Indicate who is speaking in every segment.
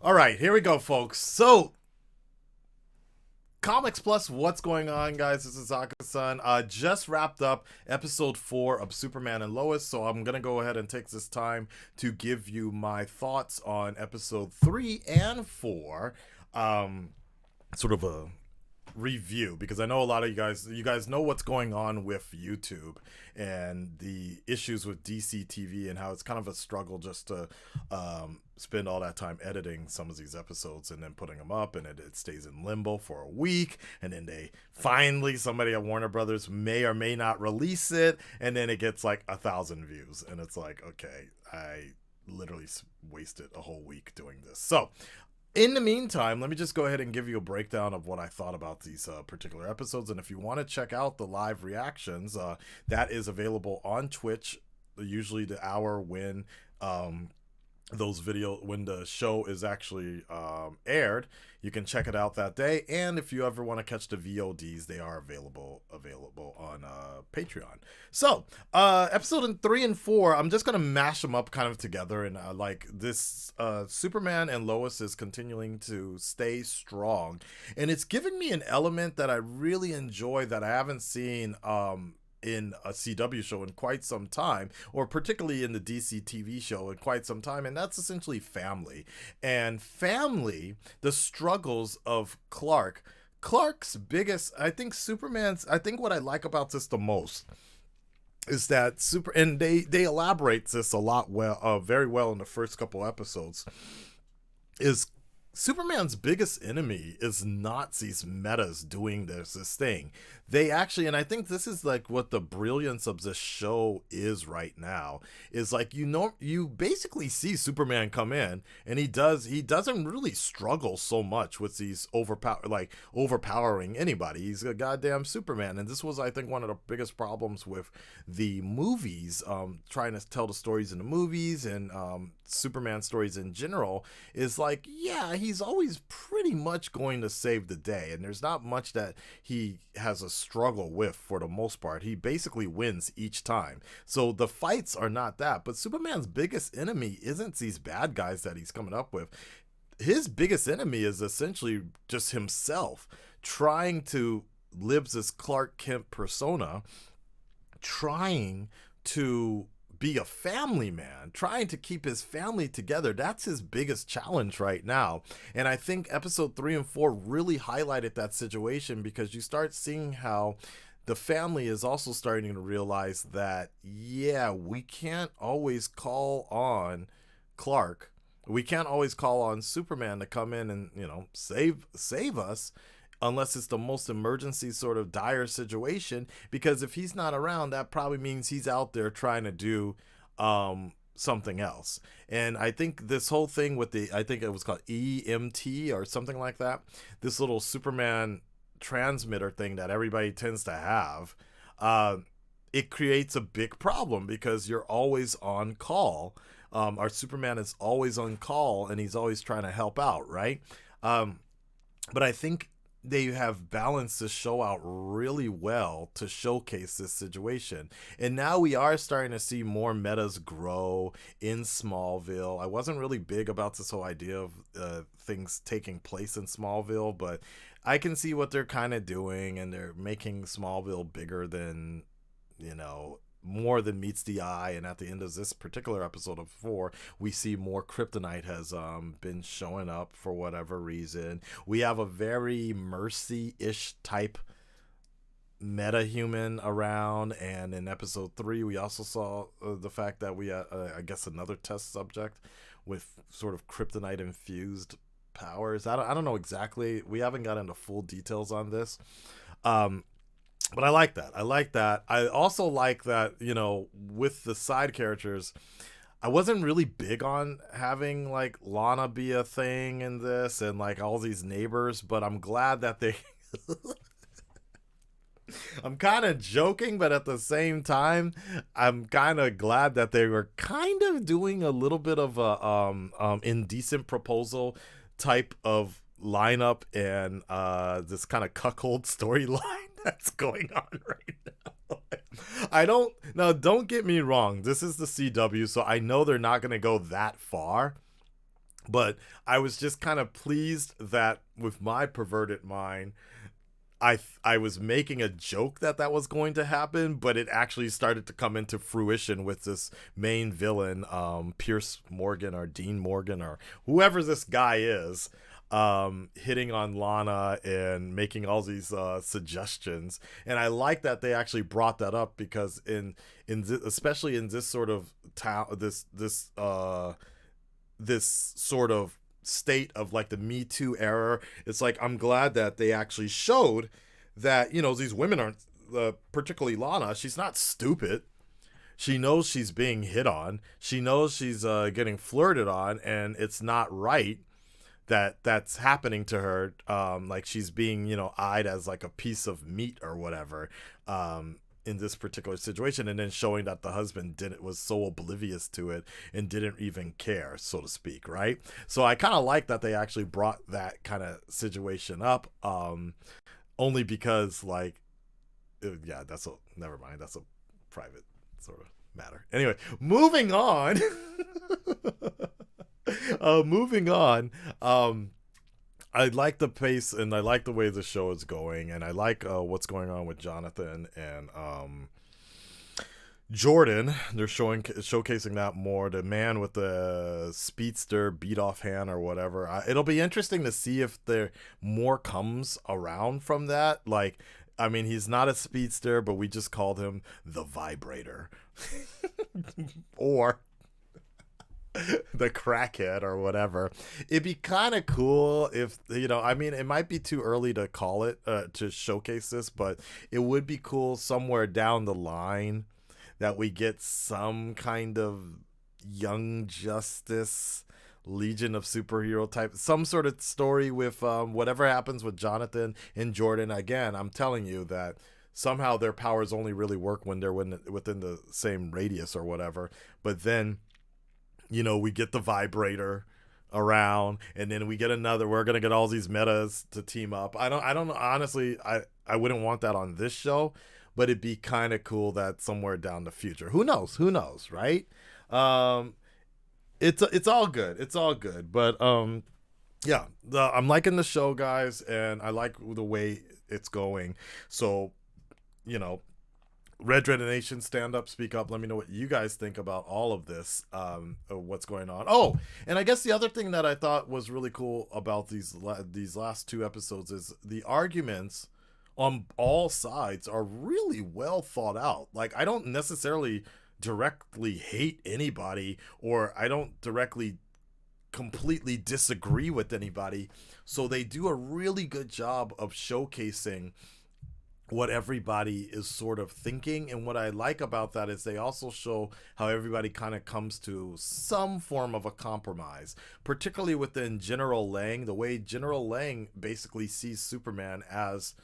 Speaker 1: All right, here we go, folks. So, Comics Plus, what's going on, guys? This is Akasan. Just wrapped up episode 4 of Superman and Lois, so I'm gonna go ahead and take this time to give you my thoughts on episode 3 and 4. Sort of a review because I know a lot of you guys know what's going on with YouTube and the issues with DC TV and how it's kind of a struggle just to spend all that time editing some of these episodes and then putting them up, and it stays in limbo for a week, and then they finally, somebody at Warner Brothers may or may not release it, and then it gets like 1,000 views, and it's like, okay, I literally wasted a whole week doing this. So in the meantime, let me just go ahead and give you a breakdown of what I thought about these particular episodes. And if you want to check out the live reactions, that is available on Twitch, usually the hour when when the show is actually aired. You can check it out that day, and if you ever want to catch the VODs, they are available on Patreon. So episode 3 and 4, I'm just gonna mash them up kind of together, and like this Superman and Lois is continuing to stay strong, and it's given me an element that I really enjoy that I haven't seen in a CW show in quite some time, or particularly in the DC TV show in quite some time, and that's essentially family. And family, the struggles of Clark's biggest, I think what I like about this the most is that and they elaborate this a lot very well in the first couple episodes, is Superman's biggest enemy is not these metas doing this thing. They actually, and I think this is like what the brilliance of this show is right now, is like, you basically see Superman come in, and he doesn't really struggle so much with these overpowering anybody. He's a goddamn Superman. And this was, I think, one of the biggest problems with the movies, trying to tell the stories in the movies and Superman stories in general, is like, yeah, he's always pretty much going to save the day, and there's not much that he has a struggle with. For the most part, he basically wins each time, so the fights are not that. But Superman's biggest enemy isn't these bad guys that he's coming up with. His biggest enemy is essentially just himself, trying to live this Clark Kent persona, trying to be a family man, trying to keep his family together. That's his biggest challenge right now. And I think episode 3 and 4 really highlighted that situation, because you start seeing how the family is also starting to realize that, yeah, we can't always call on Clark. We can't always call on Superman to come in and, save us, unless it's the most emergency sort of dire situation, because if he's not around, that probably means he's out there trying to do something else. And I think this whole thing with I think it was called EMT or something like that, this little Superman transmitter thing that everybody tends to have, it creates a big problem, because you're always on call. Our Superman is always on call, and he's always trying to help out, right? But I think they have balanced this show out really well to showcase this situation. And now we are starting to see more metas grow in Smallville. I wasn't really big about this whole idea of things taking place in Smallville, but I can see what they're kind of doing, and they're making Smallville bigger than, more than meets the eye. And at the end of this particular episode of 4, we see more kryptonite has been showing up for whatever reason. We have a very Mercy-ish type meta-human around, and in episode 3 we also saw the fact that we I guess another test subject with sort of kryptonite infused powers. I don't know exactly, we haven't got into full details on this, but I like that. I also like that, with the side characters, I wasn't really big on having like Lana be a thing in this, and like all these neighbors, but I'm glad that they I'm kind of joking, but at the same time, I'm kind of glad that they were kind of doing a little bit of a indecent proposal type of lineup, and this kind of cuckold storyline that's going on right now. Don't get me wrong, this is the CW, so I know they're not going to go that far, But I was just kind of pleased that with my perverted mind, I was making a joke that that was going to happen, but it actually started to come into fruition with this main villain, Pierce Morgan or Dean Morgan or whoever this guy is, hitting on Lana and making all these suggestions. And I like that they actually brought that up because especially in this sort of town, this sort of state of like the Me Too era, it's like I'm glad that they actually showed that, these women aren't, particularly Lana, she's not stupid. She knows she's being hit on. She knows she's getting flirted on, and it's not right that that's happening to her. Like she's being, eyed as like a piece of meat or whatever. In this particular situation, and then showing that the husband didn't was so oblivious to it and didn't even care, so to speak, right? So I kind of like that they actually brought that kind of situation up, only because like yeah, that's a never mind, that's a private sort of matter. Anyway, moving on. Moving on. I like the pace and I like the way the show is going, and I like what's going on with Jonathan and Jordan. They're showcasing that more. The man with the speedster beat off hand or whatever. It'll be interesting to see if there more comes around from that. Like, I mean, he's not a speedster, but we just called him the Vibrator, or the crackhead or whatever. It'd be kind of cool if, I mean, it might be too early to call it, to showcase this, but it would be cool somewhere down the line that we get some kind of Young Justice, Legion of Superhero type, some sort of story with whatever happens with Jonathan and Jordan. Again, I'm telling you that somehow their powers only really work when they're within the same radius or whatever. But then, we get the Vibrator around, and then we get another. We're gonna get all these metas to team up. I don't honestly. I wouldn't want that on this show, but it'd be kind of cool that somewhere down the future. Who knows? Who knows? Right? Um, it's all good. It's all good. But yeah, I'm liking the show, guys, and I like the way it's going. So, you know, Red Dread Nation, stand up, speak up. Let me know what you guys think about all of this, what's going on. Oh, and I guess the other thing that I thought was really cool about these last two episodes is the arguments on all sides are really well thought out. Like, I don't necessarily directly hate anybody, or I don't directly completely disagree with anybody. So they do a really good job of showcasing what everybody is sort of thinking. And what I like about that is they also show how everybody kind of comes to some form of a compromise, particularly within General Lang. The way General Lang basically sees Superman as,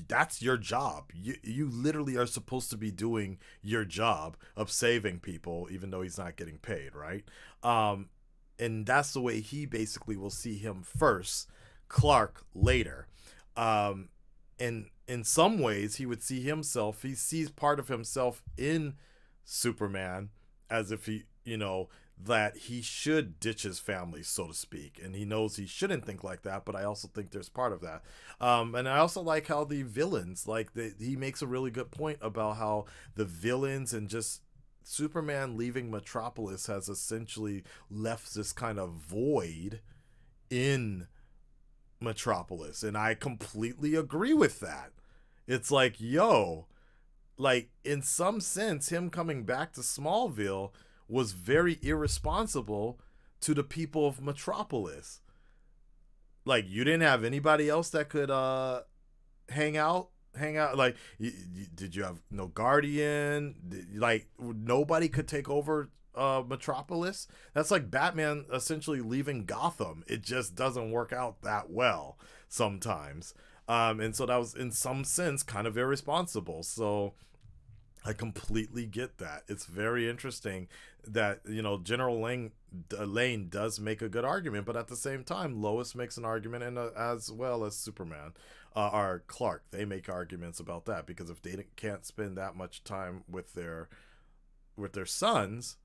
Speaker 1: that's your job. You literally are supposed to be doing your job of saving people, even though he's not getting paid, right? And that's the way he basically will see him first, Clark later. And in some ways, he would see himself. He sees part of himself in Superman, as if that he should ditch his family, so to speak. And he knows he shouldn't think like that, but I also think there's part of that. And I also like how the villains, he makes a really good point about how the villains and just Superman leaving Metropolis has essentially left this kind of void in Metropolis. And I completely agree with that. It's like, in some sense, him coming back to Smallville was very irresponsible to the people of Metropolis. Like, you didn't have anybody else that could hang out. Like, did you have no Guardian? Nobody could take over Metropolis. That's like Batman essentially leaving Gotham. It just doesn't work out that well sometimes. And so that was, in some sense, kind of irresponsible. So I completely get that. It's very interesting that, General Lane does make a good argument, but at the same time, Lois makes an argument, and as well as Superman or Clark, they make arguments about that, because if they can't spend that much time with their sons,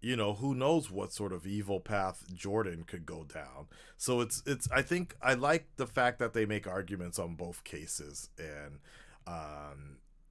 Speaker 1: you know, who knows what sort of evil path Jordan could go down. So it's I think I like the fact that they make arguments on both cases. And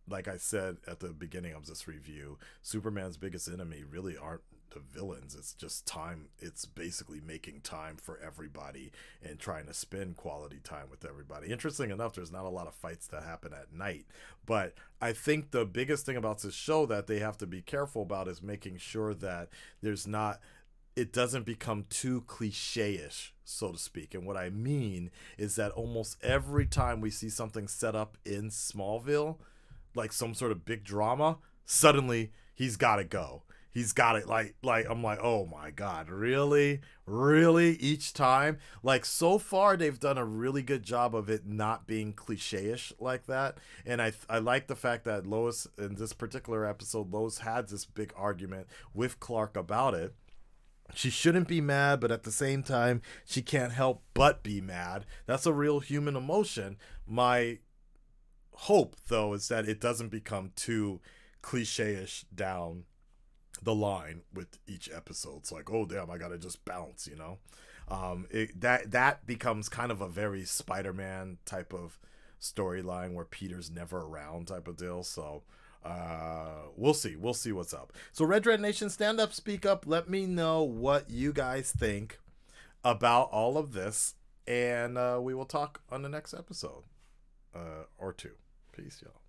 Speaker 1: like I said at the beginning of this review, Superman's biggest enemy really aren't the villains. It's just time. It's basically making time for everybody and trying to spend quality time with everybody. Interesting enough, there's not a lot of fights that happen at night, but I think the biggest thing about this show that they have to be careful about is making sure that there's not, it doesn't become too cliche-ish, so to speak. And what I mean is that almost every time we see something set up in Smallville, like some sort of big drama, suddenly he's got to go. He's got it. Like I'm like, oh my god, really each time. Like so far they've done a really good job of it not being cliche-ish like that. And I like the fact that Lois, in this particular episode, Lois had this big argument with Clark about it. She shouldn't be mad, but at the same time she can't help but be mad. That's a real human emotion. My hope though is that it doesn't become too cliche-ish down the line with each episode. It's like, oh damn, I gotta just bounce, you know. That becomes kind of a very Spider-Man type of storyline where Peter's never around type of deal. So we'll see what's up. So Red Red Nation, stand up, speak up, let me know what you guys think about all of this, and we will talk on the next episode or two. Peace, y'all.